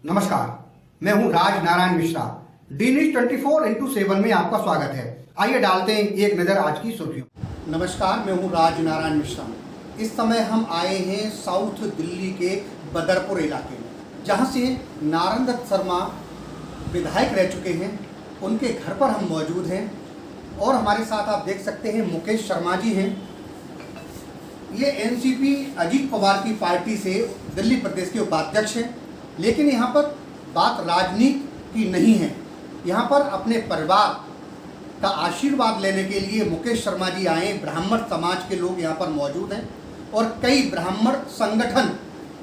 नमस्कार, मैं हूं Raj Narayan Mishra. D news 24x7 में आपका स्वागत है। आइए डालते हैं एक नजर आज की सुर्खियों। नमस्कार, मैं हूं राज नारायण मिश्रा। इस समय हम आए हैं साउथ दिल्ली के बदरपुर इलाके में, जहां से नारायण दत्त शर्मा विधायक रह चुके हैं। उनके घर पर हम मौजूद हैं और हमारे साथ आप देख सकते हैं मुकेश शर्मा जी हैं। ये एनसीपी अजीत पवार की पार्टी से दिल्ली प्रदेश के उपाध्यक्ष हैं। लेकिन यहाँ पर बात राजनीति की नहीं है। यहाँ पर अपने परिवार का आशीर्वाद लेने के लिए मुकेश शर्मा जी आए। ब्राह्मण समाज के लोग यहाँ पर मौजूद हैं और कई ब्राह्मण संगठन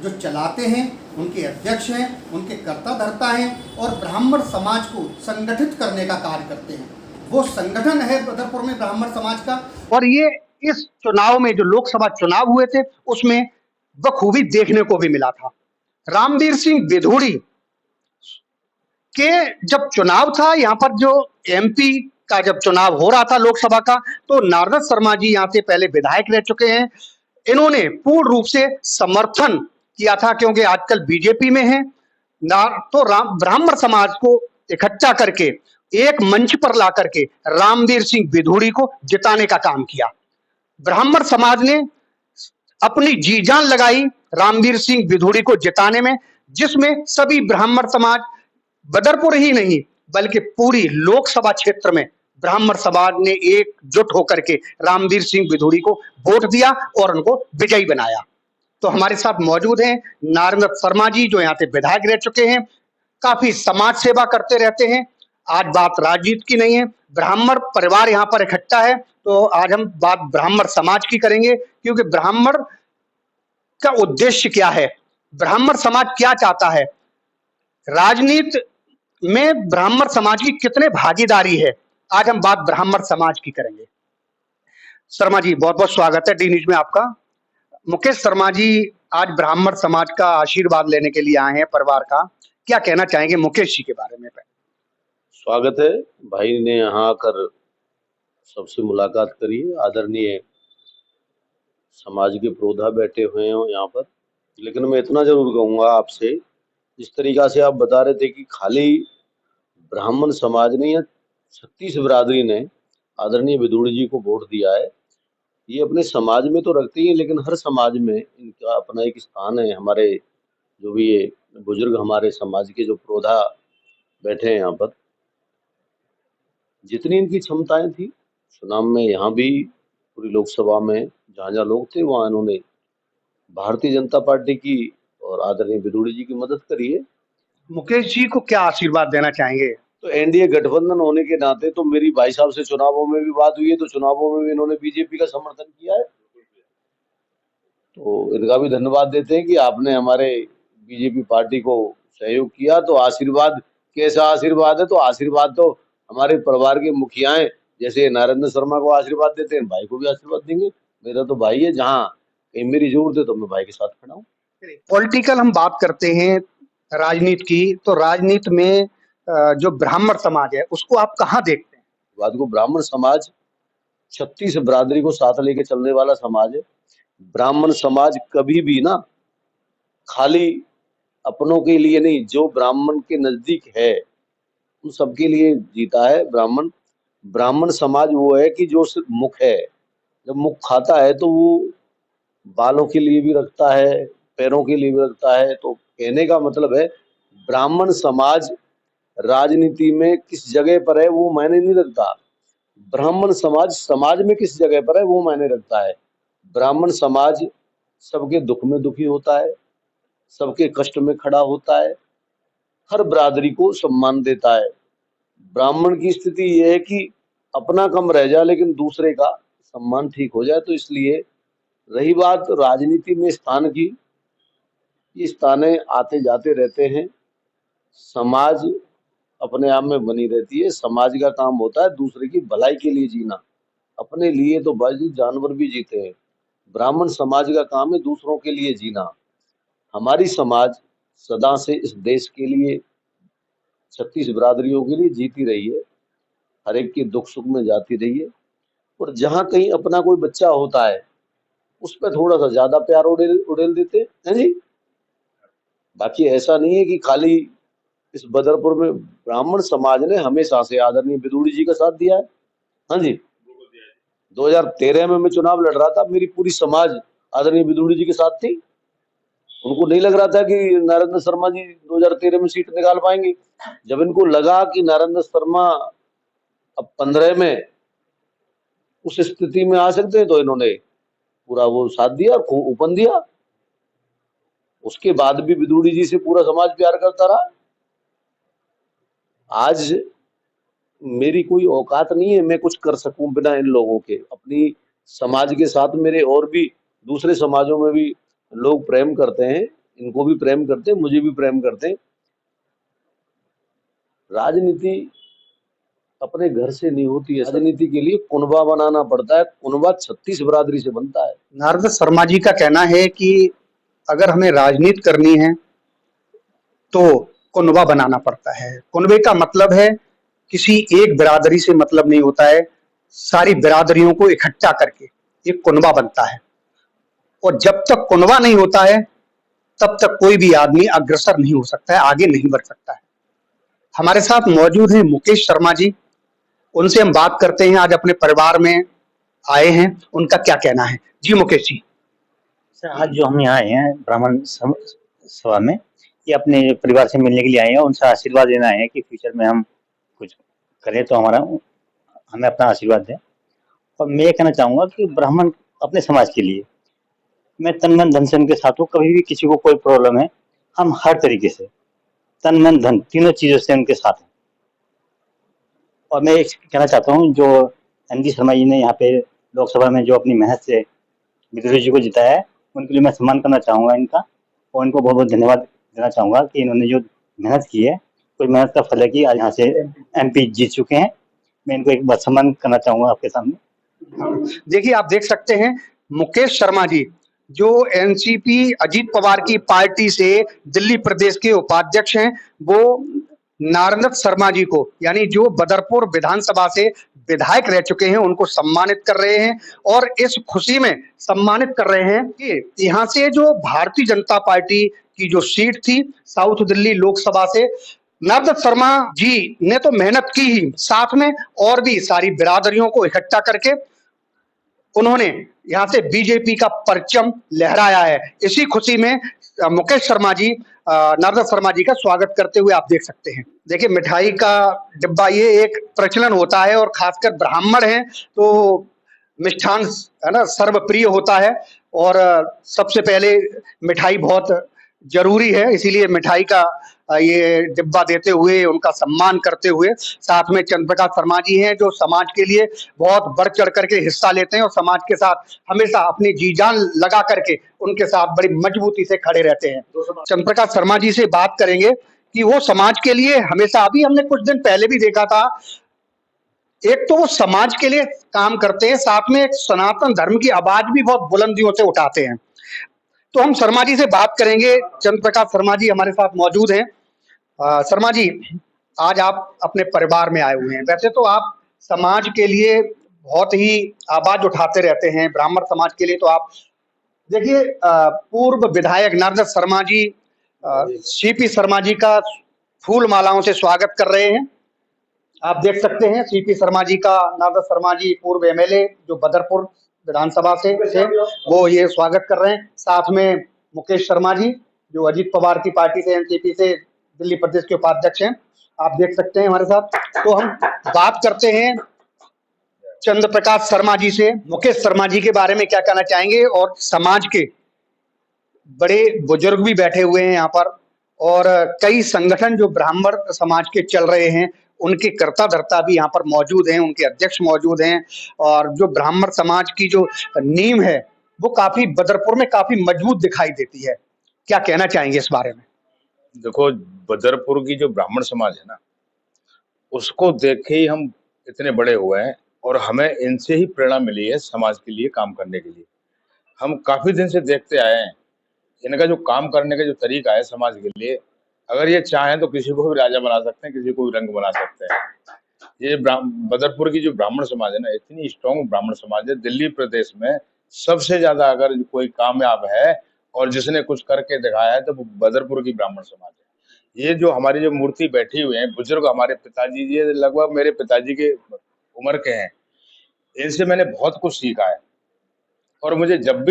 जो चलाते हैं, उनके अध्यक्ष हैं, उनके कर्ता धर्ता हैं और ब्राह्मण समाज को संगठित करने का कार्य करते हैं। वो संगठन है बदरपुर में ब्राह्मण समाज का। और ये इस चुनाव में जो लोकसभा चुनाव हुए थे उसमें बखूबी देखने को भी मिला था। रामवीर सिंह विधूड़ी के जब चुनाव था, यहाँ पर जो एमपी का जब चुनाव हो रहा था लोकसभा का, तो नारायण दत्त शर्मा जी यहाँ से पहले विधायक रह चुके हैं। इन्होंने पूर्ण रूप से समर्थन किया था क्योंकि आजकल बीजेपी में है। तो ब्राह्मण समाज को इकट्ठा करके एक मंच पर ला करके रामवीर सिंह विधूड़ी को जिताने का काम किया। ब्राह्मण समाज ने अपनी जी जान लगाई रामवीर सिंह विधूड़ी को जिताने में, जिसमें सभी ब्राह्मण समाज बदरपुर ही नहीं बल्कि पूरी लोकसभा क्षेत्र में ब्राह्मण समाज ने एकजुट होकर के रामवीर सिंह विधूड़ी को वोट दिया और उनको विजयी बनाया। तो हमारे साथ मौजूद हैं नारायण दत्त शर्मा जी, जो यहाँ से विधायक रह चुके हैं, काफी समाज सेवा करते रहते हैं। आज बात राजनीति की नहीं है, ब्राह्मण परिवार यहाँ पर इकट्ठा है, तो आज हम बात ब्राह्मण समाज की करेंगे क्योंकि ब्राह्मण का उद्देश्य क्या है, ब्राह्मण समाज क्या चाहता है, राजनीति में ब्राह्मण समाज की कितने भागीदारी है। आज हम बात ब्राह्मण समाज की करेंगे। शर्मा जी, बहुत बहुत स्वागत है डी न्यूज में आपका। मुकेश शर्मा जी आज ब्राह्मण समाज का आशीर्वाद लेने के लिए आए हैं परिवार का, क्या कहना चाहेंगे मुकेश जी के बारे में? स्वागत है, भाई ने यहाँ आकर सबसे मुलाकात करी। आदरणीय समाज के प्रोधा बैठे हुए हैं यहाँ पर। लेकिन मैं इतना जरूर कहूँगा आपसे, जिस तरीका से आप बता रहे थे कि खाली ब्राह्मण समाज ने या 36 बिरादरी ने आदरणीय विधूड़ी जी को वोट दिया है, ये अपने समाज में तो रखते ही हैं, लेकिन हर समाज में इनका अपना एक स्थान है। हमारे जो भी ये बुजुर्ग हमारे समाज के जो प्रोधा बैठे हैं यहाँ पर, जितनी इनकी क्षमताएं थी चुनाव में, यहाँ भी पूरी लोकसभा में जहाँ जहाँ लोग थे वहाँ इन्होंने भारतीय जनता पार्टी की और आदरणीय विधूड़ी जी की मदद करी है। मुकेश जी को क्या आशीर्वाद देना चाहेंगे? तो एनडीए गठबंधन होने के नाते तो मेरी भाई साहब से चुनावों में भी बात हुई है, तो चुनावों में भी इन्होंने बीजेपी का समर्थन किया है, तो इनका भी धन्यवाद देते हैं कि आपने हमारे बीजेपी पार्टी को सहयोग किया। तो आशीर्वाद कैसा आशीर्वाद है, तो आशीर्वाद तो हमारे परिवार के मुखियाएं जैसे नारायण शर्मा को आशीर्वाद देते हैं, भाई को भी आशीर्वाद देंगे। मेरा तो भाई है, जहाँ कहीं मेरी जरूरत है तो मैं भाई के साथ खड़ा हूँ। पॉलिटिकल हम बात करते हैं राजनीति की, तो राजनीति में जो ब्राह्मण समाज है उसको आप कहाँ देखते हैं? बात को ब्राह्मण समाज 36 बिरादरी को साथ लेके चलने वाला समाज है। ब्राह्मण समाज कभी भी ना खाली अपनों के लिए नहीं, जो ब्राह्मण के नजदीक है उन सबके लिए जीता है। ब्राह्मण समाज वो है कि जो सिर्फ मुख है, जब मुख खाता है तो वो बालों के लिए भी रखता है, पैरों के लिए भी रखता है। तो कहने का मतलब है ब्राह्मण समाज राजनीति में किस जगह पर है वो मायने नहीं रखता, ब्राह्मण समाज समाज में किस जगह पर है वो मायने रखता है। ब्राह्मण समाज सबके दुख में दुखी होता है, सबके कष्ट में खड़ा होता है, हर बिरादरी को सम्मान देता है। ब्राह्मण की स्थिति यह है कि अपना कम रह जाए लेकिन दूसरे का सम्मान ठीक हो जाए। तो इसलिए रही बात राजनीति में स्थान की, ये स्थाने आते जाते रहते हैं, समाज अपने आप में बनी रहती है। समाज का काम होता है दूसरे की भलाई के लिए जीना, अपने लिए तो भाई जानवर भी जीते हैं, ब्राह्मण समाज का काम है दूसरों के लिए जीना। हमारी समाज सदा से इस देश के लिए 36 बिरादरियों के लिए जीती रही है, हर एक के दुख सुख में जाती रही है। और जहाँ कहीं अपना कोई बच्चा होता है उस पर थोड़ा सा ज्यादा प्यार उड़ेल देते हैं जी। बाकी ऐसा नहीं है कि खाली इस बदरपुर में ब्राह्मण समाज ने हमेशा से आदरणीय विदुड़ी जी का साथ दिया है। हाँ जी, 2013 में मैं चुनाव लड़ रहा था, मेरी पूरी समाज आदरणीय विदुड़ी जी के साथ थी। उनको नहीं लग रहा था कि नरेंद्र शर्मा जी 2013 में सीट निकाल पाएंगे। जब इनको लगा कि नरेंद्र शर्मा अब 15 में उस स्थिति में आ सकते हैं, तो इन्होंने पूरा वो साथ दिया और खूब ओपन दिया। उसके बाद भी विदुड़ी जी से पूरा समाज प्यार करता रहा। आज मेरी कोई औकात नहीं है मैं कुछ कर सकूं बिना इन लोगों के। अपनी समाज के साथ मेरे और भी दूसरे समाजों में भी लोग प्रेम करते हैं, इनको भी प्रेम करते हैं, मुझे भी प्रेम करते हैं। राजनीति अपने घर से नहीं होती है, राजनीति के लिए कुनबा बनाना पड़ता है। कुनबा 36 बिरादरी से बनता है। नारद शर्मा जी का कहना है कि अगर हमें राजनीति करनी है तो कुनबा बनाना पड़ता है। कुनबे का मतलब है किसी एक बिरादरी से मतलब नहीं होता है, सारी बिरादरियों को इकट्ठा करके एक कुनबा बनता है। और जब तक कुनबा नहीं होता है तब तक कोई भी आदमी अग्रसर नहीं हो सकता है, आगे नहीं बढ़ सकता है। हमारे साथ मौजूद हैं मुकेश शर्मा जी, उनसे हम बात करते हैं। आज अपने परिवार में आए हैं, उनका क्या कहना है। जी मुकेश जी। सर, आज जो हम यहाँ आए हैं सभा में, ये अपने परिवार से मिलने के लिए आए हैं, उनसे आशीर्वाद लेना है कि फ्यूचर में हम कुछ करें तो हमें अपना आशीर्वाद दें। और मैं ये कहना चाहूँगा कि ब्राह्मण अपने समाज के लिए मैं तन मन धन से उनके साथ हूँ। कभी भी किसी को कोई प्रॉब्लम है, हम हर तरीके से तन मन धन तीनों चीज़ों से उनके साथ हैं। और मैं एक कहना चाहता हूँ, जो एनजी शर्मा जी ने यहाँ पे लोकसभा में जो अपनी मेहनत से विदुरी जी को जिताया है, उनके लिए मैं सम्मान करना चाहूँगा इनका, और इनको बहुत बहुत धन्यवाद देना चाहूँगा कि इन्होंने जो मेहनत की है, कोई मेहनत का फल है कि आज यहाँ से एमपी जीत चुके हैं। मैं इनको एक बार सम्मान करना चाहूँगा आपके सामने। देखिए, आप देख सकते हैं मुकेश शर्मा जी जो एनसीपी अजीत पवार की पार्टी से दिल्ली प्रदेश के उपाध्यक्ष हैं, वो नारद शर्मा जी को, यानी जो बदरपुर विधानसभा से विधायक रह चुके हैं, उनको सम्मानित कर रहे हैं। और इस खुशी में सम्मानित कर रहे हैं कि यहाँ से जो भारतीय जनता पार्टी की जो सीट थी साउथ दिल्ली लोकसभा से, नारद शर्मा जी ने तो मेहनत की ही, साथ में और भी सारी बिरादरियों को इकट्ठा करके उन्होंने यहाँ से बीजेपी का परचम लहराया है। इसी खुशी में मुकेश शर्मा जी नारद शर्मा जी का स्वागत करते हुए आप देख सकते हैं। देखिए, मिठाई का डिब्बा ये एक प्रचलन होता है, और खासकर ब्राह्मण हैं तो मिष्ठान है ना सर्वप्रिय होता है, और सबसे पहले मिठाई बहुत जरूरी है। इसीलिए मिठाई का ये डिब्बा देते हुए उनका सम्मान करते हुए, साथ में चंद्र प्रकाश शर्मा जी हैं जो समाज के लिए बहुत बढ़ चढ़ करके हिस्सा लेते हैं और समाज के साथ हमेशा अपनी जी जान लगा करके उनके साथ बड़ी मजबूती से खड़े रहते हैं। चंद्र प्रकाश शर्मा जी से बात करेंगे कि वो समाज के लिए हमेशा, अभी हमने कुछ दिन पहले भी देखा था, एक तो वो समाज के लिए काम करते हैं, साथ में एक सनातन धर्म की आवाज भी बहुत बुलंदियों से उठाते हैं। तो हम शर्मा जी से बात करेंगे। चंद्र प्रकाश शर्मा जी हमारे साथ मौजूद हैं। शर्मा जी, आज आप अपने परिवार में आए हुए हैं। वैसे तो आप समाज के लिए बहुत ही आवाज उठाते रहते हैं, ब्राह्मण समाज के लिए तो आप देखिए, पूर्व विधायक नारद शर्मा जी सीपी शर्मा जी का फूल मालाओं से स्वागत कर रहे हैं। आप देख सकते हैं सीपी शर्मा जी का, नारद शर्मा जी पूर्व एमएलए जो बदरपुर विधानसभा से थे, वो ये स्वागत कर रहे हैं। साथ में मुकेश शर्मा जी जो अजीत पवार की पार्टी से, एनसीपी से दिल्ली प्रदेश के उपाध्यक्ष हैं, आप देख सकते हैं हमारे साथ। तो हम बात करते हैं चंद्र प्रकाश शर्मा जी से। मुकेश शर्मा जी के बारे में क्या कहना चाहेंगे, और समाज के बड़े बुजुर्ग भी बैठे हुए हैं यहाँ पर, और कई संगठन जो ब्राह्मण समाज के चल रहे हैं उनके कर्ता धर्ता भी यहाँ पर मौजूद हैं, उनके अध्यक्ष मौजूद हैं, और जो ब्राह्मण समाज की जो नींव है वो काफी बदरपुर में काफी मजबूत दिखाई देती है। क्या कहना चाहेंगे इस बारे में? देखो, बदरपुर की जो ब्राह्मण समाज है ना, उसको देख के ही हम इतने बड़े हुए हैं, और हमें इनसे ही प्रेरणा मिली है समाज के लिए काम करने के लिए। हम काफी दिन से देखते आए हैं इनका जो काम करने का जो तरीका है समाज के लिए, अगर ये चाहें तो किसी को भी राजा बना सकते हैं, किसी को भी रंग बना सकते हैं। ये बदरपुर की जो ब्राह्मण समाज है ना, इतनी स्ट्रॉन्ग ब्राह्मण समाज है, दिल्ली प्रदेश में सबसे ज्यादा अगर कोई कामयाब है और जिसने कुछ करके दिखाया है तो वो बदरपुर की ब्राह्मण समाज है। ये जो हमारी जो मूर्ति बैठी हुई है, बुजुर्ग हमारे पिताजी, ये लगभग मेरे पिताजी के उम्र के हैं। इनसे मैंने बहुत कुछ सीखा है और मुझे जब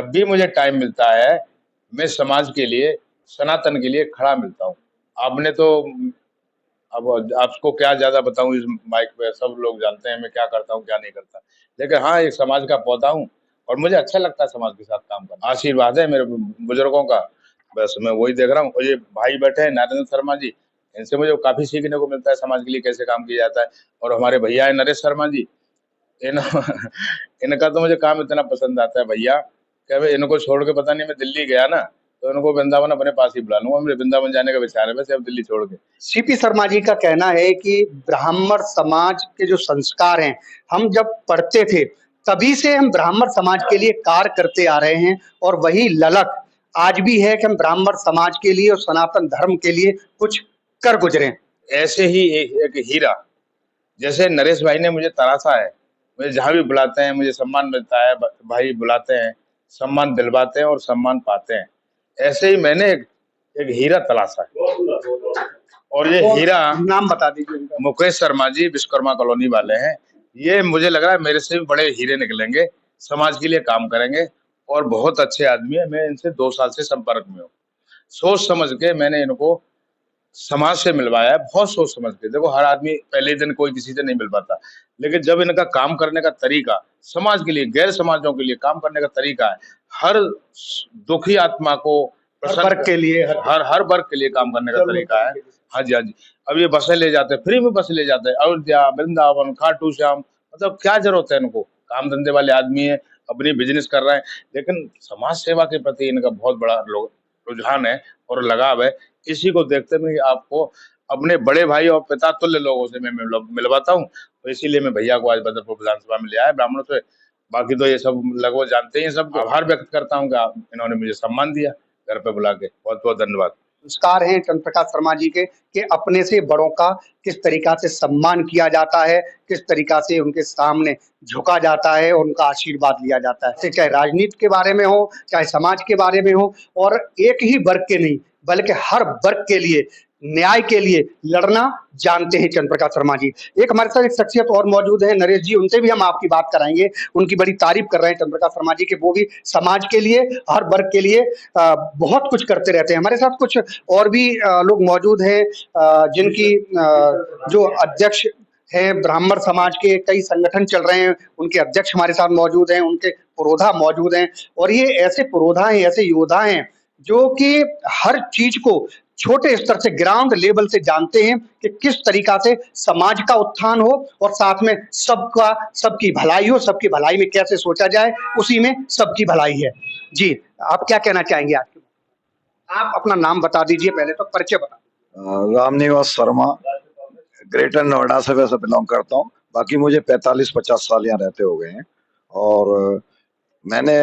भी मुझे टाइम मिलता है, मैं समाज के लिए, सनातन के लिए खड़ा मिलता हूँ। आपने तो अब आपको क्या ज़्यादा बताऊँ इस माइक पे, सब लोग जानते हैं मैं क्या करता हूँ, क्या नहीं करता। लेकिन हाँ, एक समाज का पौधा हूँ और मुझे अच्छा लगता है समाज के साथ काम करना। आशीर्वाद है मेरे बुजुर्गों का, बस मैं वही देख रहा हूँ। और ये भाई बैठे हैं नरेंद्र शर्मा जी, इनसे मुझे काफ़ी सीखने को मिलता है समाज के लिए कैसे काम किया जाता है। और हमारे भैया हैं नरेश शर्मा जी, इन इनका तो मुझे काम इतना पसंद आता है भैया कि अब इनको छोड़ के पता नहीं मैं दिल्ली गया ना तो इनको वृंदावन अपने पास ही बुला लूंगा। मेरे वृंदावन जाने का विचार है वैसे अब दिल्ली छोड़ के। सीपी शर्मा जी का कहना है कि ब्राह्मण समाज के जो संस्कार हैं, हम जब पढ़ते थे तभी से हम ब्राह्मण समाज के लिए कार्य करते आ रहे हैं और वही ललक आज भी है कि हम ब्राह्मण समाज के लिए और सनातन धर्म के लिए कुछ कर गुजरे। ऐसे ही एक हीरा जैसे नरेश भाई ने मुझे तराशा है, मुझे जहाँ भी बुलाते हैं मुझे सम्मान मिलता है, भाई बुलाते हैं, सम्मान दिलवाते हैं और सम्मान पाते हैं। ऐसे ही मैंने एक हीरा तलाशा है और ये हीरा नाम बता दीजिए उनका। मुकेश शर्मा जी विश्वकर्मा कॉलोनी वाले हैं। ये मुझे लग रहा है मेरे से भी बड़े हीरे निकलेंगे, समाज के लिए काम करेंगे और बहुत अच्छे आदमी है। मैं इनसे 2 साल से संपर्क में हूँ। सोच समझ के मैंने इनको समाज से मिलवाया है, बहुत सोच समझ के। देखो हर आदमी पहले दिन कोई किसी से नहीं मिल पाता, लेकिन जब इनका काम करने का तरीका, समाज के लिए, गैर समाजों के लिए काम करने का तरीका है, हर दुखी आत्मा को हर वर्ग के लिए, हर वर्ग के लिए काम करने का तरीका है। हाँ जी, हाँ जी। अब ये बसें ले जाते हैं, फ्री में बस ले जाते हैं, अयोध्या, वृंदावन, खाटू श्याम, मतलब क्या जरूरत है इनको? काम धंधे वाले आदमी है, अपनी बिजनेस कर रहे हैं, लेकिन समाज सेवा के प्रति इनका बहुत बड़ा रुझान है और लगाव है। इसी को देखते हुए आपको अपने बड़े भाई और पिता तुल्य लोगों से मैं मिलवाता हूँ। तो इसीलिए मैं भैया को आज बदरपुर विधानसभा में ले आया ब्राह्मणों से। बाकी तो ये सब लगभग जानते ही सब। आभार व्यक्त करता हूँ कि इन्होंने मुझे सम्मान दिया घर पे बुला के। बहुत बहुत धन्यवाद। संस्कार हैं चंद्र प्रकाश शर्मा जी के कि अपने से बड़ों का किस तरीका से सम्मान किया जाता है, किस तरीका से उनके सामने झुका जाता है और उनका आशीर्वाद लिया जाता है। चाहे राजनीति के बारे में हो, चाहे समाज के बारे में हो, और एक ही वर्ग के नहीं बल्कि हर वर्ग के लिए, न्याय के लिए लड़ना जानते हैं चंद्र प्रकाश शर्मा जी। एक हमारे साथ एक शख्सियत और मौजूद है नरेश जी, उनसे भी हम आपकी बात कराएंगे। उनकी बड़ी तारीफ कर रहे हैं चंद्र प्रकाश शर्मा जी के, वो भी समाज के लिए, हर वर्ग के लिए बहुत कुछ करते रहते हैं। हमारे साथ कुछ और भी लोग मौजूद हैं जिनकी जो अध्यक्ष हैं ब्राह्मण समाज के, कई संगठन चल रहे हैं, उनके अध्यक्ष हमारे साथ मौजूद हैं, उनके पुरोधा मौजूद हैं। और ये ऐसे पुरोधा हैं, ऐसे योद्धा हैं जो कि हर चीज को छोटे स्तर से, ग्राउंड लेवल से जानते हैं कि किस तरीका से समाज का उत्थान हो और साथ में सबकी भलाई हो, सबकी भलाई में कैसे सोचा जाए, उसी में सबकी भलाई है। जी, आप क्या कहना चाहेंगे? आप अपना नाम बता दीजिए, पहले तो परिचय बता। रामनिवास शर्मा, ग्रेटर नोएडा से वैसे बिलोंग करता हूँ। बाकी मुझे 45-50 साल यहाँ रहते हो गए हैं। और मैंने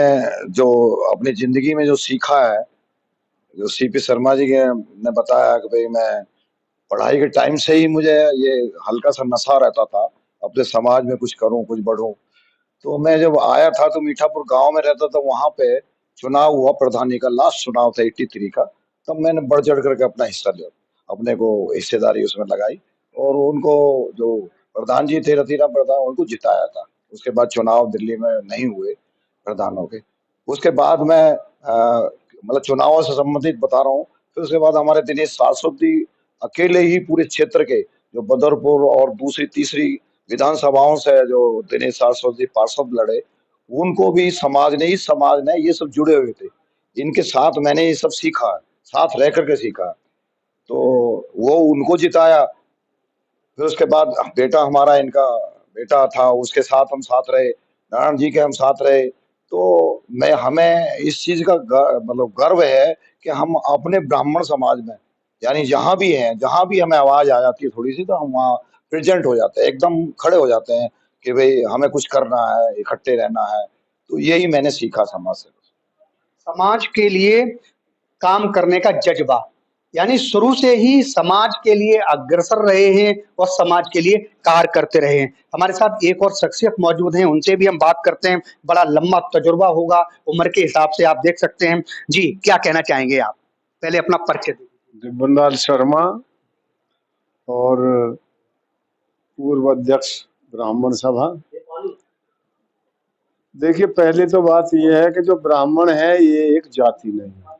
जो अपनी जिंदगी में जो सीखा है, जो सीपी शर्मा जी के ने बताया कि भाई मैं पढ़ाई के टाइम से ही मुझे ये हल्का सा नशा रहता था अपने समाज में कुछ करूं, कुछ बढ़ूं। तो मैं जब आया था तो मीठापुर गांव में रहता था, वहां पे चुनाव हुआ प्रधानी का, लास्ट चुनाव था 83 का। तब मैंने बढ़ चढ़ करके अपना हिस्सा लिया, अपने को हिस्सेदारी उसमें लगाई और उनको जो प्रधान जी थे रतिराम प्रधान, उनको जिताया था। उसके बाद चुनाव दिल्ली में नहीं हुए प्रधानों के। उसके बाद मैं मतलब चुनावों से संबंधित बता रहा हूँ। फिर उसके बाद हमारे दिनेश सारस्वती अकेले ही पूरे क्षेत्र के जो बदरपुर और दूसरी तीसरी विधानसभाओं से जो दिनेश सारस्वती पार्षद लड़े, उनको भी समाज ने ये सब जुड़े हुए थे। इनके साथ मैंने ये सब सीखा है, साथ रह करके सीखा। तो वो उनको जिताया। फिर उसके बाद बेटा हमारा, इनका बेटा था, उसके साथ हम साथ रहे, नारायण जी के हम साथ रहे। तो हमें इस चीज का मतलब गर्व है कि हम अपने ब्राह्मण समाज में, यानी जहां भी हैं, जहां भी हमें आवाज आ जाती है थोड़ी सी, तो हम वहाँ प्रेजेंट हो जाते हैं, एकदम खड़े हो जाते हैं कि भाई हमें कुछ करना है, इकट्ठे रहना है। तो यही मैंने सीखा समाज से। समाज के लिए काम करने का जज्बा, यानी शुरू से ही समाज के लिए अग्रसर रहे हैं और समाज के लिए कार्य करते रहे हैं। हमारे साथ एक और शख्सियत मौजूद हैं, उनसे भी हम बात करते हैं। बड़ा लंबा तजुर्बा होगा उम्र के हिसाब से, आप देख सकते हैं। जी, क्या कहना चाहेंगे आप? पहले अपना परिचय दीजिए। दिव्यलाल शर्मा और पूर्व अध्यक्ष ब्राह्मण सभा। देखिए, पहले तो बात यह है कि जो ब्राह्मण है ये एक जाति नहीं है,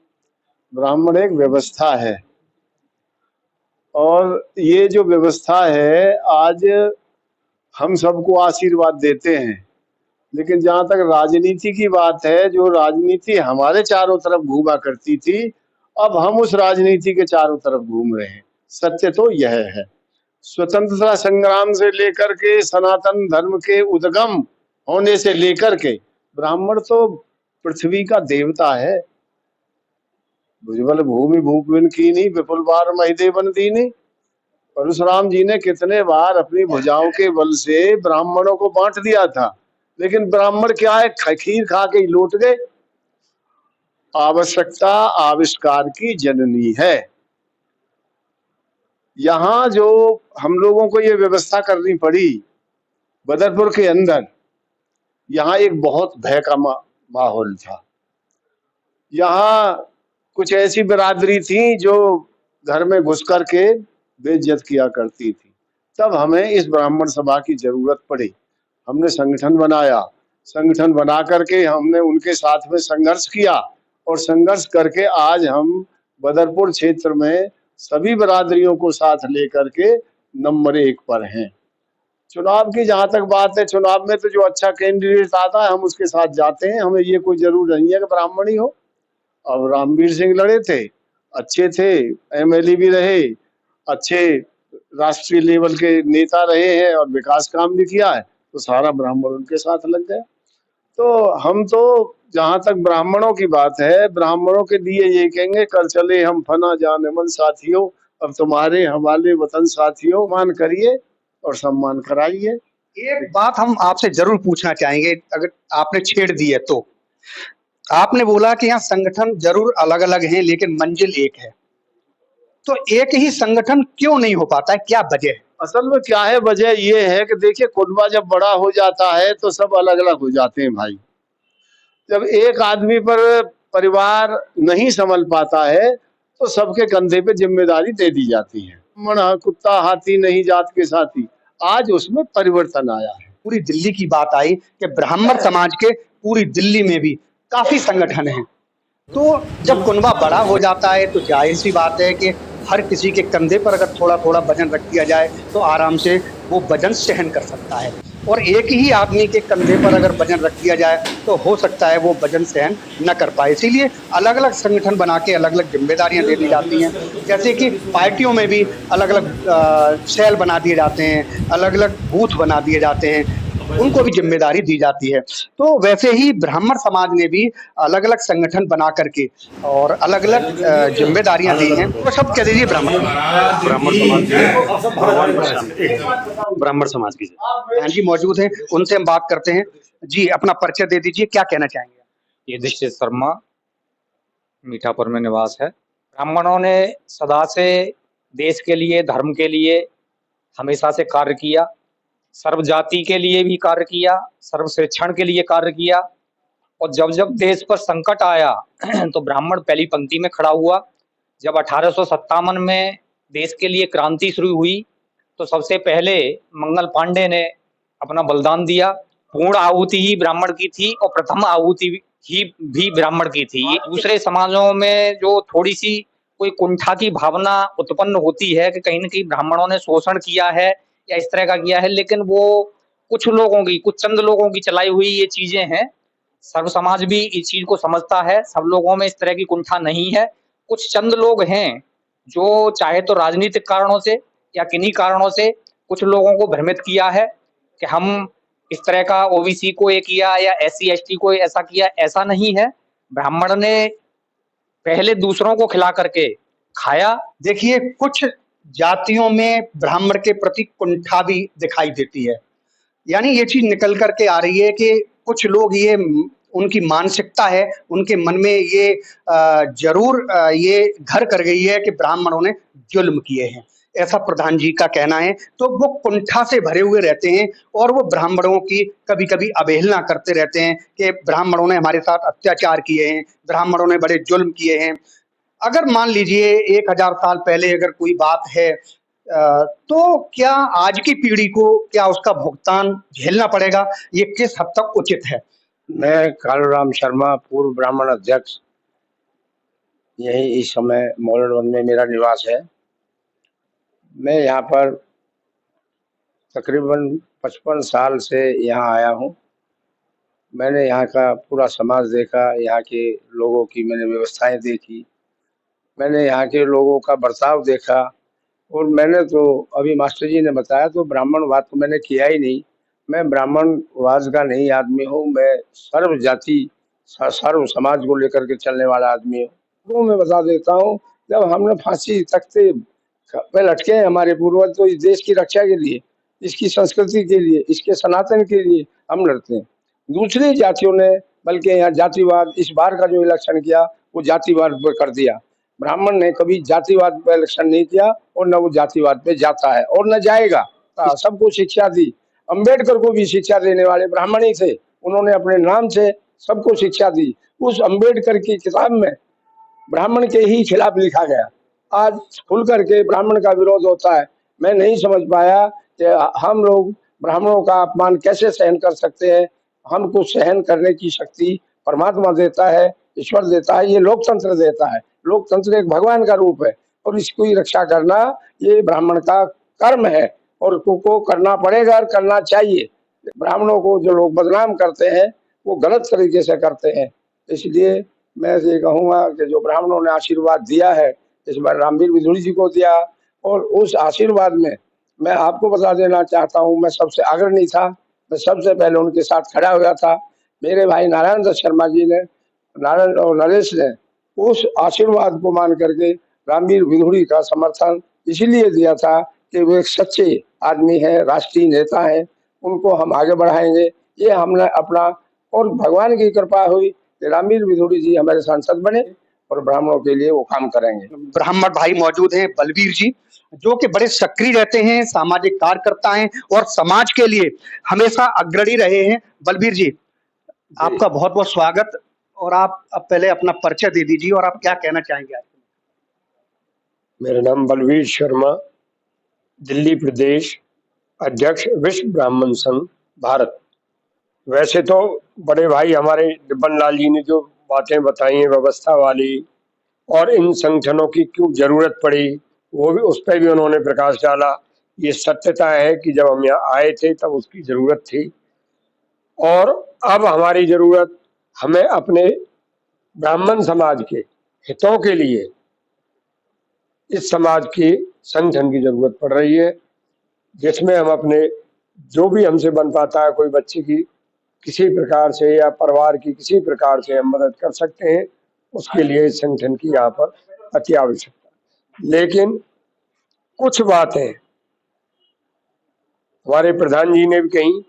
ब्राह्मण एक व्यवस्था है। और ये जो व्यवस्था है आज हम सबको आशीर्वाद देते हैं, लेकिन जहां तक राजनीति की बात है, जो राजनीति हमारे चारों तरफ घूमा करती थी, अब हम उस राजनीति के चारों तरफ घूम रहे हैं। सत्य तो यह है, स्वतंत्रता संग्राम से लेकर के सनातन धर्म के उद्गम होने से लेकर के ब्राह्मण तो पृथ्वी का देवता है। भुजबल भूमि भूपिन कीनी, विपुल बार महिदेवन दीनी। परशुराम जी ने कितने बार अपनी भुजाओं के बल से ब्राह्मणों को बांट दिया था, लेकिन ब्राह्मण क्या है, खीर खा के ही लौट गए। आवश्यकता आविष्कार की जननी है। यहाँ जो हम लोगों को ये व्यवस्था करनी पड़ी बदरपुर के अंदर, यहाँ एक बहुत भय का माहौल था। यहाँ कुछ ऐसी बिरादरी थी जो घर में घुस करके बेइज्जत किया करती थी। तब हमें इस ब्राह्मण सभा की जरूरत पड़ी। हमने संगठन बनाया, संगठन बना करके हमने उनके साथ में संघर्ष किया, और संघर्ष करके आज हम बदरपुर क्षेत्र में सभी बिरादरियों को साथ लेकर के नंबर 1 पर हैं। चुनाव की जहां तक बात है, चुनाव में तो जो अच्छा कैंडिडेट आता है हम उसके साथ जाते हैं। हमें ये कोई जरूर नहीं है कि ब्राह्मण ही हो। अब रामवीर सिंह लड़े थे, अच्छे थे, एमएलए भी रहे, अच्छे राष्ट्रीय लेवल के नेता रहे हैं और विकास काम भी किया है, तो सारा ब्राह्मण उनके साथ लग गया। तो हम तो जहां तक ब्राह्मणों की बात है, ब्राह्मणों के लिए ये कहेंगे, कर चले हम फना जाने मन साथियों, अब तुम्हारे हवाले वतन साथियों, मान करिए और सम्मान कराइए। एक बात हम आपसे जरूर पूछना चाहेंगे, अगर आपने छेड़ दी है तो। आपने बोला कि यहाँ संगठन जरूर अलग अलग हैं लेकिन मंजिल एक है, तो एक ही संगठन क्यों नहीं हो पाता है, क्या वजह है? असल में क्या है, वजह ये है कि देखिए, कुनबा जब बड़ा हो जाता है तो सब अलग अलग हो जाते हैं भाई। जब एक आदमी पर परिवार नहीं संभल पाता है तो सबके कंधे पे जिम्मेदारी दे दी जाती है। मन कुत्ता हाथी नहीं जात के साथी, आज उसमें परिवर्तन आया है। पूरी दिल्ली की बात आई कि ब्राह्मण समाज के पूरी दिल्ली में भी काफी संगठन हैं, तो जब कुनबा बड़ा हो जाता है तो जाहिर सी बात है कि हर किसी के कंधे पर अगर थोड़ा थोड़ा वजन रख दिया जाए तो आराम से वो वजन सहन कर सकता है, और एक ही आदमी के कंधे पर अगर वजन रख दिया जाए तो हो सकता है वो वजन सहन न कर पाए। इसीलिए अलग अलग संगठन बना के अलग अलग जिम्मेदारियां दे दी जाती हैं। जैसे कि पार्टियों में भी अलग अलग सेल बना दिए जाते हैं, अलग अलग बूथ बना दिए जाते हैं, उनको भी जिम्मेदारी दी जाती है। तो वैसे ही ब्राह्मण समाज ने भी अलग अलग संगठन बना करके और अलग अलग जिम्मेदारियां दी हैं। तो सब कह दीजिए ब्राह्मण समाज की बहन जी मौजूद हैं, उनसे हम बात करते हैं। जी, अपना परिचय दे दीजिए, क्या कहना चाहेंगे? युधिष्ठिर शर्मा, मीठापुर में निवास है। ब्राह्मणों ने सदा से देश के लिए, धर्म के लिए हमेशा से कार्य किया, सर्व जाति के लिए भी कार्य किया, सर्व शिक्षण के लिए कार्य किया, और जब जब देश पर संकट आया तो ब्राह्मण पहली पंक्ति में खड़ा हुआ। जब 1857 में देश के लिए क्रांति शुरू हुई तो सबसे पहले मंगल पांडे ने अपना बलिदान दिया। पूर्ण आहुति ही ब्राह्मण की थी और प्रथम आहुति ही भी ब्राह्मण की थी। ये दूसरे समाजों में जो थोड़ी सी कोई कुंठा की भावना उत्पन्न होती है कि कहीं न कहीं ब्राह्मणों ने शोषण किया है या इस तरह का किया है, लेकिन वो कुछ लोगों की, कुछ चंद लोगों की चलाई हुई ये चीजें हैं। सर्व समाज भी इस चीज को समझता है, सब लोगों में इस तरह की कुंठा नहीं है। कुछ चंद लोग हैं जो चाहे तो राजनीतिक कारणों से या किन्हीं कारणों से कुछ लोगों को भ्रमित किया है कि हम इस तरह का ओबीसी को ये किया या SC ST को ऐसा किया। ऐसा नहीं है, ब्राह्मण ने पहले दूसरों को खिला करके खाया। देखिए, कुछ जातियों में ब्राह्मण के प्रति कुंठा भी दिखाई देती है, यानी ये चीज निकल करके आ रही है कि कुछ लोग ये उनकी मानसिकता है, उनके मन में ये जरूर ये घर कर गई है कि ब्राह्मणों ने जुल्म किए हैं, ऐसा प्रधान जी का कहना है। तो वो कुंठा से भरे हुए रहते हैं और वो ब्राह्मणों की कभी-कभी अवहेलना करते रहते हैं कि ब्राह्मणों ने हमारे साथ अत्याचार किए हैं, ब्राह्मणों ने बड़े जुल्म किए हैं। अगर मान लीजिए 1000 साल पहले अगर कोई बात है तो क्या आज की पीढ़ी को क्या उसका भुगतान झेलना पड़ेगा? ये किस हद तक उचित है? मैं कालूराम शर्मा, पूर्व ब्राह्मण अध्यक्ष, यही इस समय मोलड़वन में मेरा निवास है। मैं यहाँ पर तकरीबन 55 साल से यहाँ आया हूँ। मैंने यहाँ का पूरा समाज देखा, यहाँ के लोगों की मैंने व्यवस्थाएं देखी, मैंने यहाँ के लोगों का बर्ताव देखा। और मैंने तो अभी मास्टर जी ने बताया तो ब्राह्मणवाद तो मैंने किया ही नहीं। मैं ब्राह्मणवाद का नहीं आदमी हूँ, मैं सर्व जाति सर्व समाज को लेकर के चलने वाला आदमी हूँ। तो मैं बता देता हूँ, जब हमने फांसी तख्ते पे लटके हैं हमारे पूर्वज, तो इस देश की रक्षा के लिए, इसकी संस्कृति के लिए, इसके सनातन के लिए हम लड़ते हैं। दूसरी जातियों ने बल्कि यहाँ जातिवाद, इस बार का जो इलेक्शन किया वो जातिवाद पर कर दिया। ब्राह्मण ने कभी जातिवाद पे इलेक्शन नहीं किया और न वो जातिवाद पे जाता है और न जाएगा। सबको शिक्षा दी, अंबेडकर को भी शिक्षा देने वाले ब्राह्मण ही थे। उन्होंने अपने नाम से सबको शिक्षा दी। उस अंबेडकर की किताब में ब्राह्मण के ही खिलाफ लिखा गया। आज खुल करके ब्राह्मण का विरोध होता है। मैं नहीं समझ पाया कि हम लोग ब्राह्मणों का अपमान कैसे सहन कर सकते हैं। हमको सहन करने की शक्ति परमात्मा देता है, ईश्वर देता है, ये लोकतंत्र देता है। लोकतंत्र एक भगवान का रूप है और इसकी रक्षा करना ये ब्राह्मण का कर्म है और को करना पड़ेगा और करना चाहिए। ब्राह्मणों को जो लोग बदनाम करते हैं वो गलत तरीके से करते हैं। इसलिए मैं ये कहूँगा कि जो ब्राह्मणों ने आशीर्वाद दिया है, इस बार रामवीर विधुड़ी जी को दिया, और उस आशीर्वाद में मैं आपको बता देना चाहता हूँ, मैं सबसे अग्रणी था, मैं सबसे पहले उनके साथ खड़ा हुआ था। मेरे भाई नारायण दत्त शर्मा जी ने, नारायण और नरेश ने उस आशीर्वाद को मान करके रामवीर विधुड़ी का समर्थन इसलिए दिया था कि वो एक सच्चे आदमी है, राष्ट्रीय नेता है, उनको हम आगे बढ़ाएंगे। ये हमने अपना, और भगवान की कृपा हुई कि रामवीर विधुड़ी जी हमारे सांसद बने और ब्राह्मणों के लिए वो काम करेंगे। ब्राह्मण भाई मौजूद हैं, बलबीर जी, जो कि बड़े सक्रिय रहते हैं, सामाजिक कार्यकर्ता हैं और समाज के लिए हमेशा अग्रणी रहे हैं। बलबीर जी, आपका बहुत बहुत स्वागत। और आप अब पहले अपना परिचय दे दीजिए और आप क्या कहना चाहेंगे आज? मेरा नाम बलवीर शर्मा, दिल्ली प्रदेश अध्यक्ष विश्व ब्राह्मण संघ भारत। वैसे तो बड़े भाई हमारे डिब्बन लाल जी ने जो बातें बताई हैं व्यवस्था वाली और इन संगठनों की क्यों जरूरत पड़ी, वो भी उस पर भी उन्होंने प्रकाश डाला। ये सत्यता है कि जब हम यहाँ आए थे तब उसकी जरूरत थी और अब हमारी जरूरत, हमें अपने ब्राह्मण समाज के हितों के लिए इस समाज के संगठन की जरूरत पड़ रही है, जिसमें हम अपने जो भी हमसे बन पाता है, कोई बच्चे की किसी प्रकार से या परिवार की किसी प्रकार से हम मदद कर सकते हैं, उसके लिए इस संगठन की यहाँ पर अति आवश्यकता। लेकिन कुछ बातें हमारे प्रधान जी ने भी कही,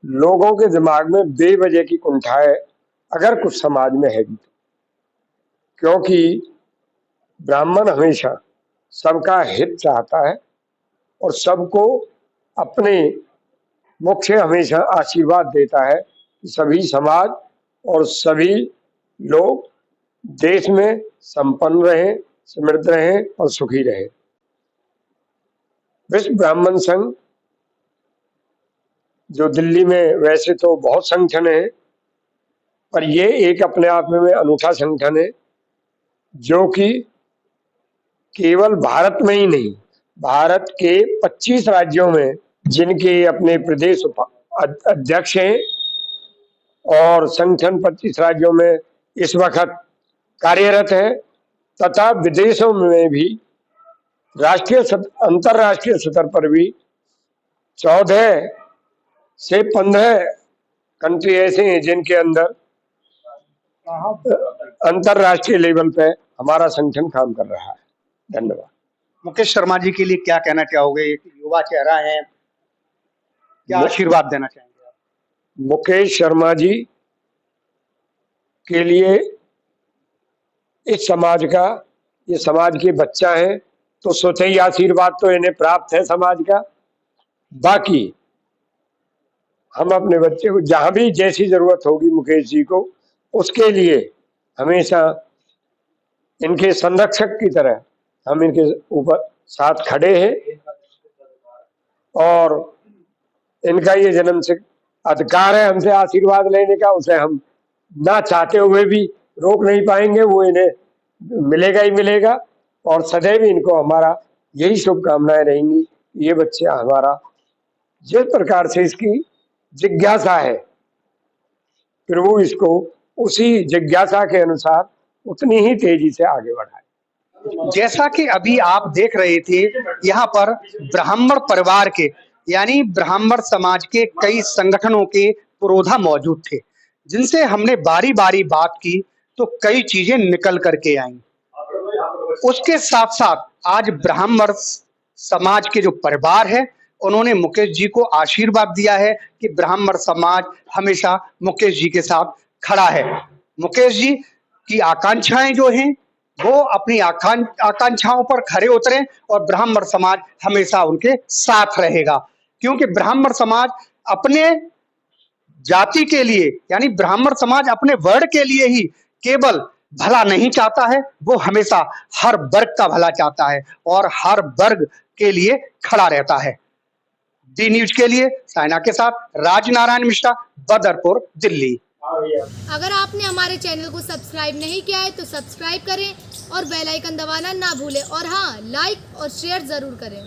लोगों के दिमाग में बेवजह की कुंठाएं अगर कुछ समाज में है भी, क्योंकि ब्राह्मण हमेशा सबका हित चाहता है और सबको अपने मुख्य हमेशा आशीर्वाद देता है कि सभी समाज और सभी लोग देश में संपन्न रहें, समृद्ध रहें और सुखी रहें। विश्व ब्राह्मण संघ जो दिल्ली में वैसे तो बहुत संगठन है, पर ये एक अपने आप में अनूठा संगठन है जो कि केवल भारत में ही नहीं, भारत के 25 राज्यों में जिनके अपने प्रदेश अध्यक्ष हैं और संगठन 25 राज्यों में इस वक्त कार्यरत है, तथा विदेशों में भी राष्ट्रीय अंतरराष्ट्रीय स्तर पर भी 14 से 15 कंट्री ऐसे हैं जिनके अंदर अंतरराष्ट्रीय लेवल पे हमारा संगठन काम कर रहा है। धन्यवाद। मुकेश शर्मा जी के लिए क्या कहना चाहोगे? एक युवा चेहरा है, क्या आशीर्वाद देना चाहेंगे आप? मुकेश शर्मा जी के लिए इस समाज का, ये समाज के बच्चा है तो स्वतः ही आशीर्वाद तो इन्हें प्राप्त है समाज का। बाकी हम अपने बच्चे को जहां भी जैसी जरूरत होगी मुकेश जी को, उसके लिए हमेशा इनके संरक्षक की तरह हम इनके ऊपर साथ खड़े हैं और इनका ये जन्म से अधिकार है हमसे आशीर्वाद लेने का, उसे हम ना चाहते हुए भी रोक नहीं पाएंगे, वो इन्हें मिलेगा ही मिलेगा। और सदैव इनको हमारा यही शुभकामनाएं रहेंगी। ये बच्चा हमारा जिस प्रकार से इसकी जिज्ञासा है, प्रभु इसको उसी जिज्ञासा के अनुसार उतनी ही तेजी से आगे बढ़ाए। जैसा कि अभी आप देख रहे थे, यहाँ पर ब्राह्मण परिवार के यानी ब्राह्मण समाज के कई संगठनों के पुरोधा मौजूद थे, जिनसे हमने बारी बारी बात की तो कई चीजें निकल करके आई। उसके साथ साथ आज ब्राह्मण समाज के जो परिवार है, उन्होंने मुकेश जी को आशीर्वाद दिया है कि ब्राह्मण समाज हमेशा मुकेश जी के साथ खड़ा है। मुकेश जी की आकांक्षाएं जो हैं वो अपनी आकांक्षाओं पर खरे उतरे और ब्राह्मण समाज हमेशा उनके साथ रहेगा, क्योंकि ब्राह्मण समाज अपने जाति के लिए यानी ब्राह्मण समाज अपने वर्ण के लिए ही केवल भला नहीं चाहता है, वो हमेशा हर वर्ग का भला चाहता है और हर वर्ग के लिए खड़ा रहता है। डी न्यूज के लिए साइना के साथ राजनारायण मिश्रा, बदरपुर, दिल्ली। अगर आपने हमारे चैनल को सब्सक्राइब नहीं किया है तो सब्सक्राइब करें और बेल आइकन दबाना ना भूलें और हाँ, लाइक और शेयर जरूर करें।